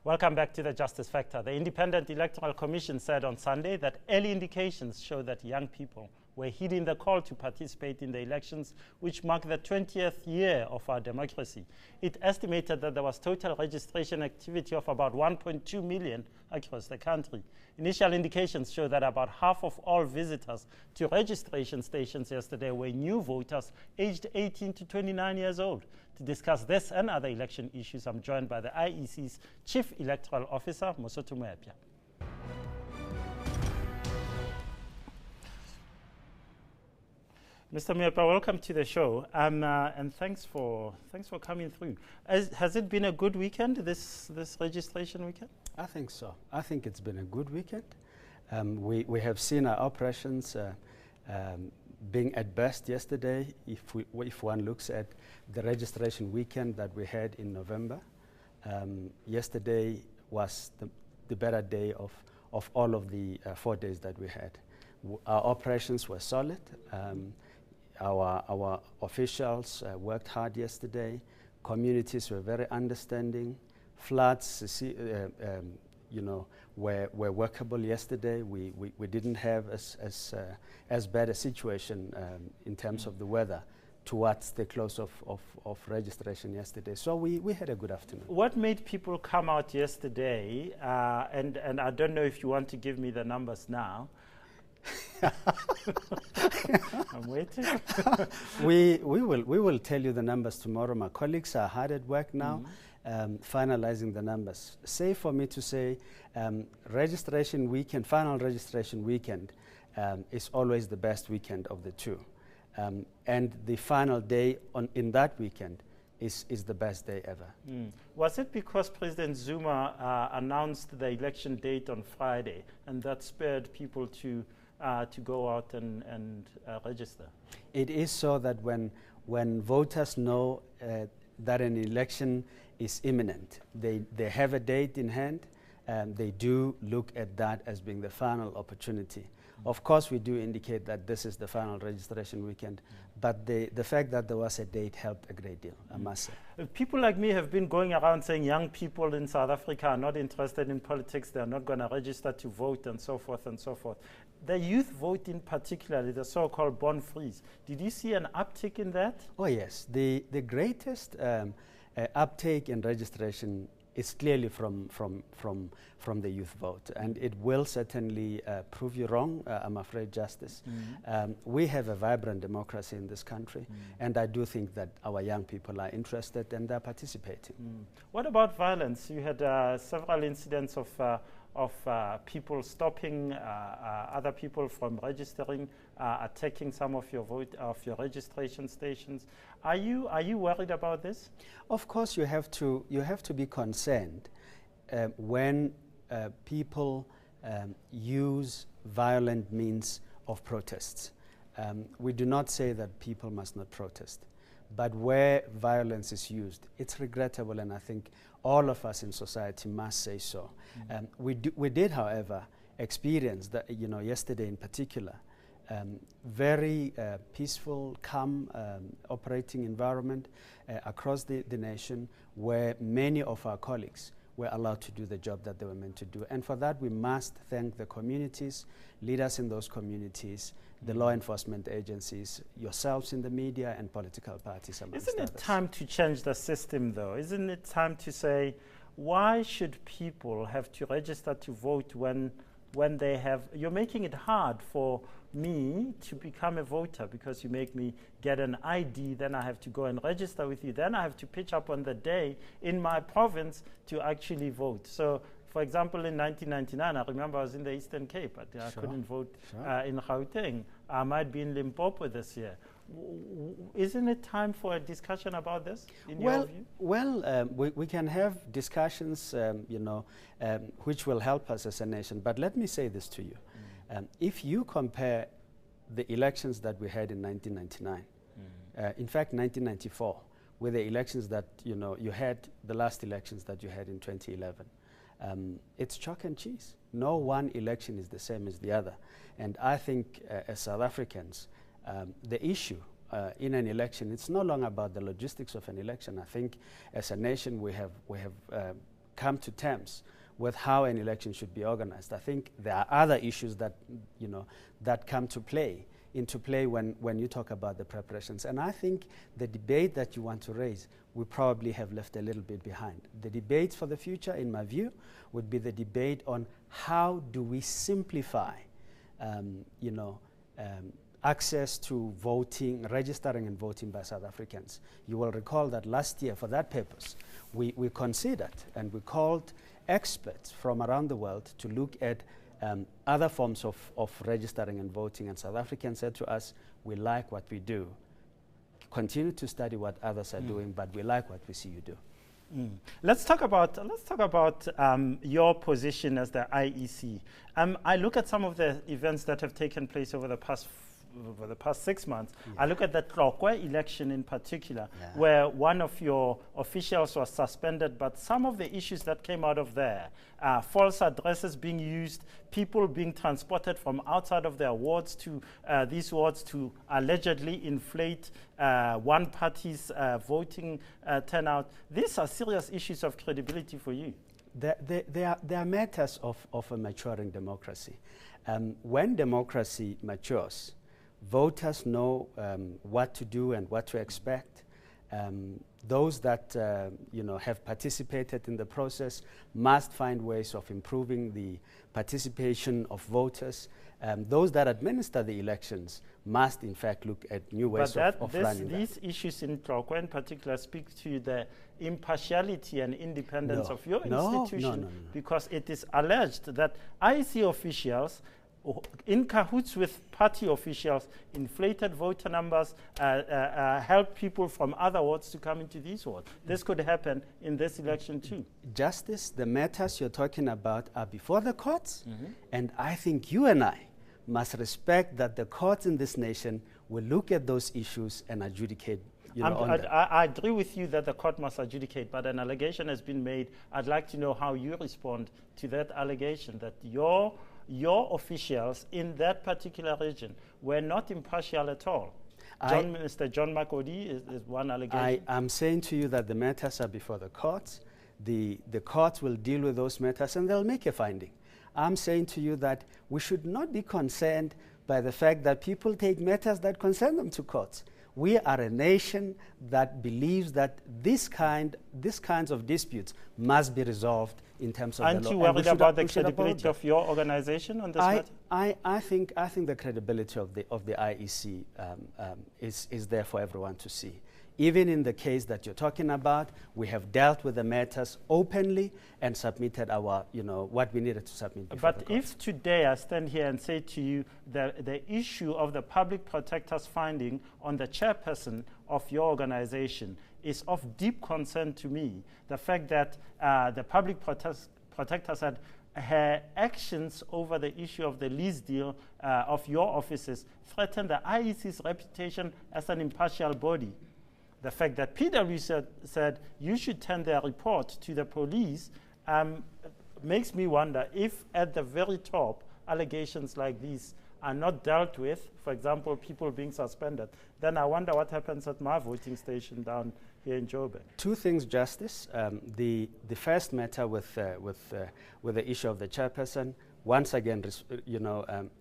Welcome back to the Justice Factor. The Independent Electoral Commission said on Sunday that early indications show that young people were heeding the call to participate in the elections, which mark the 20th year of our democracy. It estimated that there was total registration activity of about 1.2 million across the country. Initial indications show that about half of all visitors to registration stations yesterday were new voters aged 18 to 29 years old. To discuss this and other election issues, I'm joined by the IEC's Chief Electoral Officer, Mosotho Moepya. Mr. Moepya, welcome to the show, and thanks for coming through. Has it been a good weekend, this registration weekend? I think so. I think it's been a good weekend. We have seen our operations being at best yesterday. If one looks at the registration weekend that we had in November, yesterday was the better day of all of the 4 days that we had. Our operations were solid. Our officials worked hard yesterday. Communities were very understanding. Floods, were workable yesterday. We didn't have as bad a situation in terms of the weather towards the close of registration yesterday. So we had a good afternoon. What made people come out yesterday? And I don't know if you want to give me the numbers now. I'm waiting. we will tell you the numbers tomorrow. My colleagues are hard at work now, finalizing the numbers. Safe for me to say, registration weekend, final registration weekend, is always the best weekend of the two, and the final day in that weekend is the best day ever. Was it because President Zuma announced the election date on Friday, and that spurred people to go out and register? It is so that when voters know that an election is imminent, they have a date in hand, and they do look at that as being the final opportunity. Of course, we do indicate that this is the final registration weekend, but the fact that there was a date helped a great deal, I must say. People like me have been going around saying young people in South Africa are not interested in politics, they're not going to register to vote, and so forth and so forth. The youth vote in particular, the so-called born freeze, did you see an uptick in that? Oh yes, the greatest uptake in registration is clearly from the youth vote, and it will certainly prove you wrong, I'm afraid, Justice. We have a vibrant democracy in this country, and I do think that our young people are interested and they're participating. What about violence? You had several incidents of people stopping other people from registering, attacking some of your registration stations. Are you worried about this? Of course, you have to be concerned when people use violent means of protests. We do not say that people must not protest, but where violence is used, it's regrettable, and I think all of us in society must say so. We did, however, experience that, yesterday in particular, very peaceful, calm operating environment across the nation, where many of our colleagues were allowed to do the job that they were meant to do. And for that, we must thank the communities, leaders in those communities, the law enforcement agencies, yourselves in the media, and political parties, amongst others. Isn't it time to change the system, though? Isn't it time to say, why should people have to register to vote when they have... You're making it hard for me to become a voter because you make me get an ID, then I have to go and register with you, then I have to pitch up on the day in my province to actually vote. So, for example, in 1999, I remember I was in the Eastern Cape, but I couldn't vote in Gauteng. I might be in Limpopo this year. Isn't it time for a discussion about this, in your view? Well, we can have discussions, which will help us as a nation. But let me say this to you. If you compare the elections that we had in 1999, in fact 1994, with the elections that you had, the last elections that you had in 2011, it's chalk and cheese. No one election is the same as the other. And I think as South Africans, the issue in an election, it's no longer about the logistics of an election. I think as a nation we have come to terms with how an election should be organized. I think there are other issues that, that come into play when you talk about the preparations. And I think the debate that you want to raise, we probably have left a little bit behind. The debates for the future, in my view, would be the debate on how do we simplify, access to voting, registering and voting by South Africans. You will recall that last year, for that purpose, we considered and we called experts from around the world to look at other forms of registering and voting, and South Africans said to us, we like what we do. Continue to study what others are doing, but we like what we see you do. Let's talk about your position as the IEC. I look at some of the events that have taken place over the past 6 months. I look at the Tlokwe election in particular, where one of your officials was suspended, but some of the issues that came out of there, false addresses being used, people being transported from outside of their wards to these wards to allegedly inflate one party's voting turnout. These are serious issues of credibility for you. They are matters of a maturing democracy. When democracy matures, voters know what to do and what to expect. Those that have participated in the process must find ways of improving the participation of voters. Those that administer the elections must, in fact, look at new ways of running that. These issues in Tlokwe in particular speak to the impartiality and independence of your institution, because it is alleged that IEC officials in cahoots with party officials, inflated voter numbers, help people from other wards to come into these wards. This could happen in this election too. Justice, the matters you're talking about are before the courts, and I think you and I must respect that the courts in this nation will look at those issues and adjudicate. I agree with you that the court must adjudicate, but an allegation has been made. I'd like to know how you respond to that allegation, that your officials in that particular region were not impartial at all. Mr. John Makodi is one allegation. I'm saying to you that the matters are before the courts. The courts will deal with those matters and they'll make a finding. I'm saying to you that we should not be concerned by the fact that people take matters that concern them to courts. We are a nation that believes that these kinds of disputes must be resolved in terms of the law. Aren't you worried about the credibility of your organization on this matter? I think the credibility of the IEC is there for everyone to see. Even in the case that you're talking about, we have dealt with the matters openly and submitted our, what we needed to submit. But if today I stand here and say to you the issue of the public protector's finding on the chairperson of your organization is of deep concern to me, the fact that the public protector said her actions over the issue of the lease deal of your offices threaten the IEC's reputation as an impartial body. The fact that PW said you should turn their report to the police makes me wonder if at the very top allegations like these are not dealt with, for example, people being suspended, then I wonder what happens at my voting station down here in Joburg. Two things, Justice. The first matter with the issue of the chairperson, once again,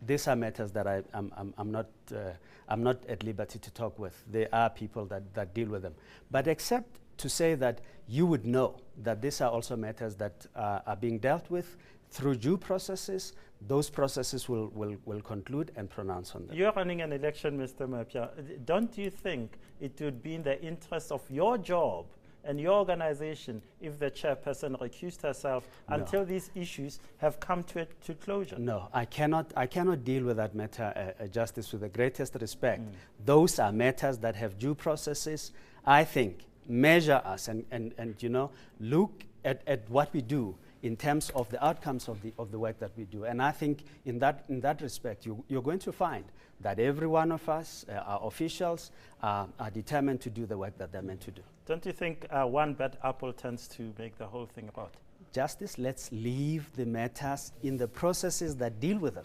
these are matters that I'm not at liberty to talk with. There are people that deal with them. But except to say that you would know that these are also matters that are being dealt with through due processes. Those processes will conclude and pronounce on them. You're running an election, Mr. Moepya. Don't you think it would be in the interest of your job and your organization if the chairperson recused herself until these issues have come to closure? No, I cannot deal with that matter, Justice, with the greatest respect. Those are matters that have due processes. I think measure us and look at what we do in terms of the outcomes of the work that we do. And I think in that respect, you're going to find that every one of us, our officials, are determined to do the work that they're meant to do. Don't you think one bad apple tends to make the whole thing about? Justice, let's leave the matters in the processes that deal with them.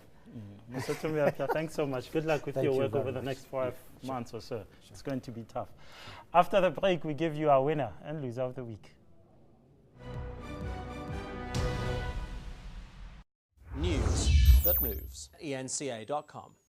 Mosotho Moepya, thanks so much. Good luck with your work over the next 5 months or so. It's going to be tough. After the break, we give you our winner and loser of the week. that moves. eNCA.com.